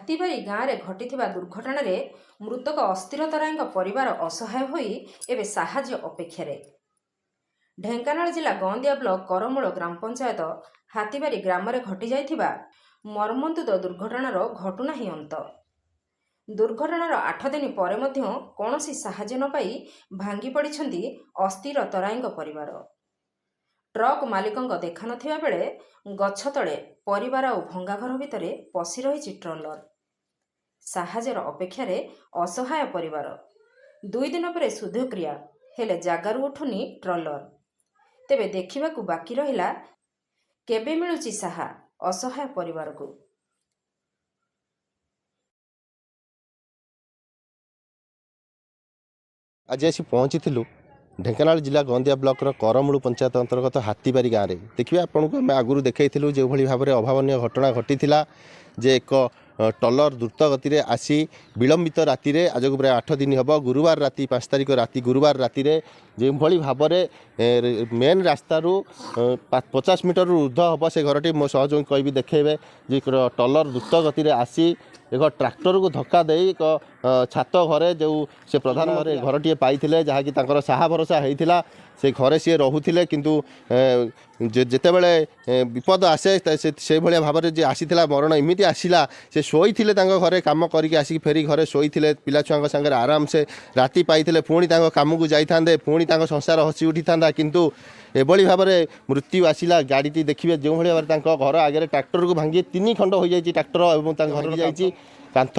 ହାତୀବାରୀ ଗାଁରେ ଘଟିଥିବା ଦୁର୍ଘଟଣାରେ ମୃତକ ଅସ୍ଥିର ତରାଇଙ୍କ ପରିବାର ଅସହାୟ ହୋଇ ଏବେ ସାହାଯ୍ୟ ଅପେକ୍ଷାରେ। ଢେଙ୍କାନାଳ ଜିଲ୍ଲା ଗଅଁଦିଆ ବ୍ଲକ କରମୂଳ ଗ୍ରାମ ପଞ୍ଚାୟତ ହାତୀବାରୀ ଗ୍ରାମରେ ଘଟିଯାଇଥିବା ମର୍ମନ୍ତୁଦ ଦୁର୍ଘଟଣାର ଘଟୁନାହିଁ ଅନ୍ତ। ଦୁର୍ଘଟଣାର 8 ଦିନ ପରେ ମଧ୍ୟ କୌଣସି ସାହାଯ୍ୟ ନ ପାଇ ଭାଙ୍ଗି ପଡ଼ିଛନ୍ତି ଅସ୍ଥିର ତରାଇଙ୍କ ପରିବାର। ଟ୍ରକ୍ ମାଲିକଙ୍କ ଦେଖା ନଥିବା ବେଳେ ଗଛ ତଳେ ପରିବାର ଆଉ ଭଙ୍ଗାଘର ଭିତରେ ପଶି ରହିଛି ଟ୍ରଲର। ସାହାଯ୍ୟର ଅପେକ୍ଷାରେ ଅସହାୟ ପରିବାର। 2 ଦିନ ପରେ ଶୁଦ୍ଧକ୍ରିୟା ହେଲେ ଜାଗାରୁ ଉଠୁନି ଟ୍ରଲର। ତେବେ ଦେଖିବାକୁ ବାକି ରହିଲା କେବେ ମିଳୁଛି ସାହା ଅସହାୟ ପରିବାରକୁ। आज आसी पहुँची ढेंकानाल जिला गंदिया ब्लॉक करमूल पंचायत अंतर्गत हाथीबारी गाँव में देखिए आपको आम आगुरी देखु जो भाव में अभावन घटना घटी जे एक टलर द्रुत गति आसी विलंबित राति आज को प्राय 8 दिन हम गुरुवार राति 5 तारिख राति गुरुवार राति जो भाव में मेन रास्तारू 50 मीटर ऊर्ध हम से घरटी मो सहयोगी कह देखेबे जे टलर द्रुत गति आसी एक ट्रैक्टर को धक्का दे एक छात घरे जो से प्रधान घरे घरटी पाई जहाँकि साहा भरोसा होता से घरे सी रोले किंतु जिते बड़े विपद आसे से भाया भाव में जी आसी मरण इमिती आसला से शोई घरे कम करके आसिक फेरी घरे शोई पिला छुआ सागर आराम से राति पाई पुणी कम को जाते पुणी संसार हसी उठी था किंतु एभली भाव में मृत्यु आसला गाड़ी देखिए जो भाव घर आगे ट्रैक्टर को भांगी 3 खंड हो जाए ट्रैक्टर और घर जाइए कांथ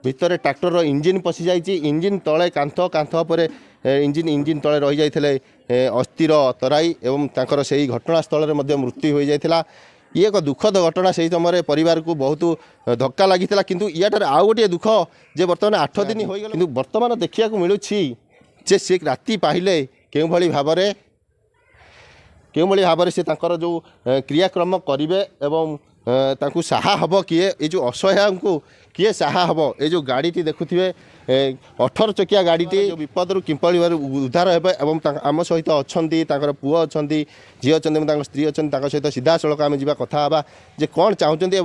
भितर ट्रैक्टर इंजिन पशि जाइए इंजिन तले कांथ कांथ पर इंजिन तले रही जाते अस्थिर तराई एवं तांकर से घटनास्थल में मृत्यु हो जाता। ये एक दुखद घटना से समय परिवार को बहुत धक्का लगी किंतु या आउ गोटे दुख जे बर्तमान 8 दिन हो गला किंतु बर्तमान देखा मिलूँ जे से राति पाहिले के भाव में से जो क्रियाक्रम करेंगे एवं तांकु साहा हब किए ये जो असहाय को किए साहा हब ये जो गाड़ी देखुए 18 चकिया गाड़ी जो विपद किपरि उद्धार हे आम सहित अच्छा पुओ अच्छा झी अच्छा स्त्री अच्छा सहित सीधा सड़क आम जा कथा हाँ जे कौन चाहते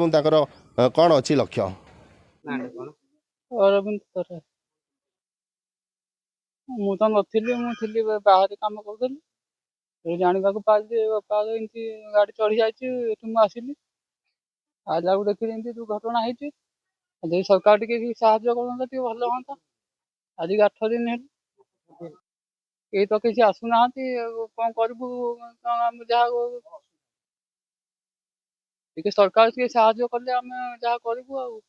कौन अच्छी लक्ष्य मुझे नी बाहर कम करी जानवा पाई एमती गाड़ी चढ़ी जाइए आसली आज देखी दुर्घटना होती सरकार टी साहाଯ୍य करते भल हाँ आज 8 दिन है ये तो किसी आसुना कौन करूँ जहाँ सरकार टी साहाଯ୍य कले आम जहाँ करूँ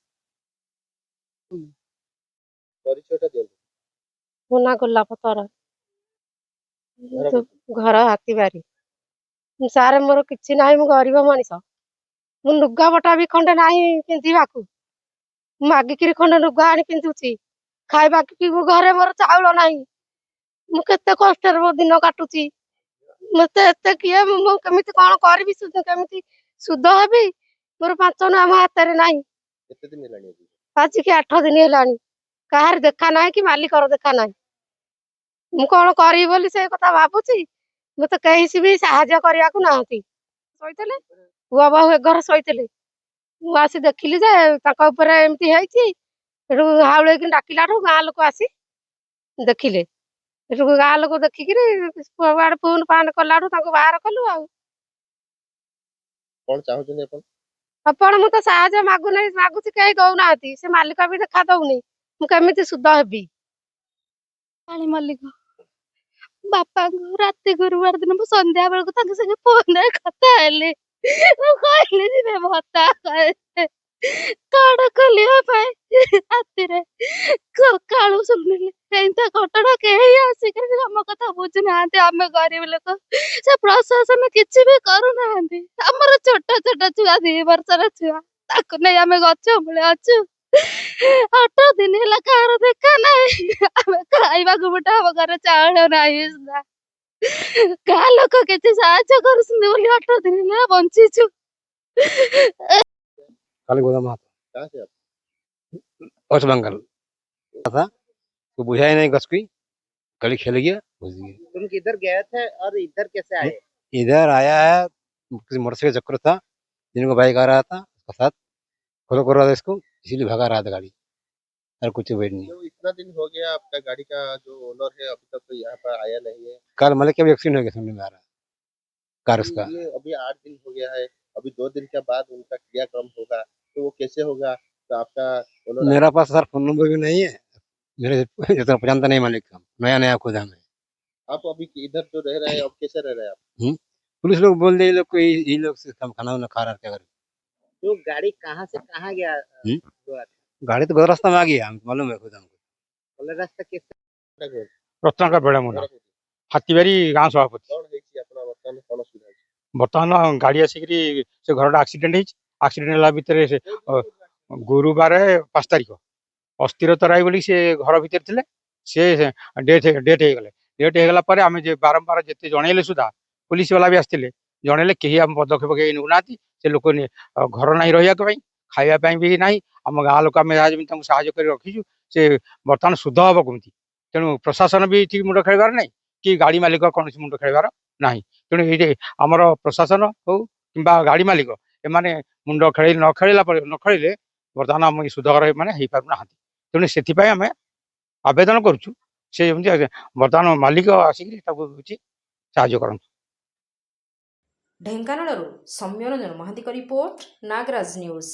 मुना गोलापतर घर हाथीबारी सारे मोर कि ना मु गरीब मनीष मु लुगा बटा भी खंडे ना पिंधा मागिकी खंडे लुगा आनी पिंधुची खावा घरे मोर चाउल ना मुझे कष्ट दिन काटुची मत किए कमी कौन करी कमी शुद्ध हेबी मोर 5 ना मो हाथ में ना आज की 8 दिन है कहार देखा ना कि मालिकर देखा ना मु कौन करी बोली से कथा भावुची मत कहीं भी साहाଯ୍य करने को ना शोते पुआ बहु घर शोते मुझे देखिली एमती हाउले डाकिला गाँ लोक आसी देखिले गाँ लोक देखिक फोन फान कला बाहर कलु आपण मु तो साहाଯ୍य मागुना मागुची कहीं दौना से मालिक भी देखा दौनी मुझे शुद्ध हेबी काली मल्लिक बापा राति गुरुवार दिन मु संध्या बेलू संगे फोन कथा कहली जी भत्ता कार्ड खोलिया राति कालू शुणिले घटना कहीं आसिक आम कथा बुझुना आम गरीब लोक से प्रशासन किसी भी करूना आमर छोट छोट छुआ 2 वर्षर छुआ ताक नहीं आम गच मूले अच्छु 8 दिन है कहार देखा ना आम खावा गोटे हम घर चाउल ना गाँ लोक के साहाଯ୍य कर 8 दिन है बंचीचु वेस्ट बंगाल था तो बुझा ही नहीं गस की गली खेल गया घुस गया। तुम किधर गए थे और इधर कैसे आए? इधर आया है किसी मोटरसाइकिल चक्कर था जिनको बाइक आ रहा था उसका साथ फॉलो कर रहा था इसको इसलिए भगा रहा था गाड़ी, और कुछ वेट नहीं। जो इतना दिन हो गया आपका गाड़ी का जो ओनर है अभी तक तो यहाँ पर आया नहीं है। कल मतलब क्या एक्सीडेंट हो गया सुनने में आ रहा है कार उसका। ये अभी 8 दिन हो गया है, अभी 2 दिन के बाद उनका क्रियाक्रम होगा तो वो कैसे होगा? तो आपका ओनर मेरा पास सर फोन नंबर भी नहीं है, मेरे इतना जानता नहीं मालिक का, नया नया खुद हमें। आप अभी इधर जो रह रहे हैं अब कैसे रह रहे हैं आप? पुलिस लोग बोल दे ये लोग को, ये लोग से खाना वाना खा रहा था। तो गाड़ी कहाँ से कहाँ गया हुआ था? गाड़ी तो गलत रास्ता में आ गया, हमको मालूम है खुद हमको। बोले रास्ता कैसे? रत्नाकर बेड़ा मुंडा हाथीबारी गाँ सभापति। कौन ହେଇଛି ଆପଣ ବର୍ତ୍ତମାନ କଣ ଅସୁବିଧା ହେଇଛି? ବର୍ତ୍ତମାନ ଗାଡ଼ି ଆସିକିରି ସେ ଘରଟା ଆକ୍ସିଡେଣ୍ଟ ହେଇଛି। ଆକ୍ସିଡେଣ୍ଟ ହେଲା ଭିତରେ ସେ ଗୁରୁବାର 5 ତାରିଖ ଅସ୍ଥିରତା ରାୟ ବୋଲି ସେ ଘର ଭିତରେ ଥିଲେ, ସେ ଡେଥ୍ ହେଇଗଲେ। ଡେଥ୍ ହେଇଗଲା ପରେ ଆମେ ଯେ ବାରମ୍ବାର ଯେତେ ଜଣେଇଲେ ସୁଦ୍ଧା ପୁଲିସ ବାଲା ବି ଆସିଥିଲେ, ଜଣେଇଲେ କେହି ଆମ ପଦକ୍ଷେପ କେହି ନେଉନାହାନ୍ତି। ସେ ଲୋକ ଘର ନାହିଁ ରହିବା ପାଇଁ, ଖାଇବା ପାଇଁ ବି ନାହିଁ। ଆମ ଗାଁ ଲୋକ ଆମେ ଯାହା ଯେମିତି ତାଙ୍କୁ ସାହାଯ୍ୟ କରି ରଖିଛୁ। ସେ ବର୍ତ୍ତମାନ ଶୁଦ୍ଧ ହବ କେମିତି? ତେଣୁ ପ୍ରଶାସନ ବି ଠିକ ମୁଣ୍ଡ ଖେଳିବାର ନାହିଁ, କି ଗାଡ଼ି ମାଲିକ କୌଣସି ମୁଣ୍ଡ ଖେଳିବାର ନାହିଁ। ତେଣୁ ଏଇଠି ଆମର ପ୍ରଶାସନ ହଉ କିମ୍ବା ଗାଡ଼ି ମାଲିକ ଏମାନେ ମୁଣ୍ଡ ନ ଖେଳିଲେ ବର୍ତ୍ତମାନ ଆମ ଏ ସୁଧ ଘର ମାନେ ହେଇପାରୁନାହାନ୍ତି। ତେଣୁ ସେଥିପାଇଁ ଆମେ ଆବେଦନ କରୁଛୁ, ସେ ଯେମିତି ବର୍ତ୍ତମାନ ମାଲିକ ଆସିକି ତାକୁ ହେଉଛି ସାହାଯ୍ୟ କରନ୍ତୁ। ଢେଙ୍କାନାଳରୁ ସୌମ୍ୟରଞ୍ଜନ ମହାନ୍ତିଙ୍କ ରିପୋର୍ଟ, ନାଗରାଜ ନ୍ୟୁଜ୍।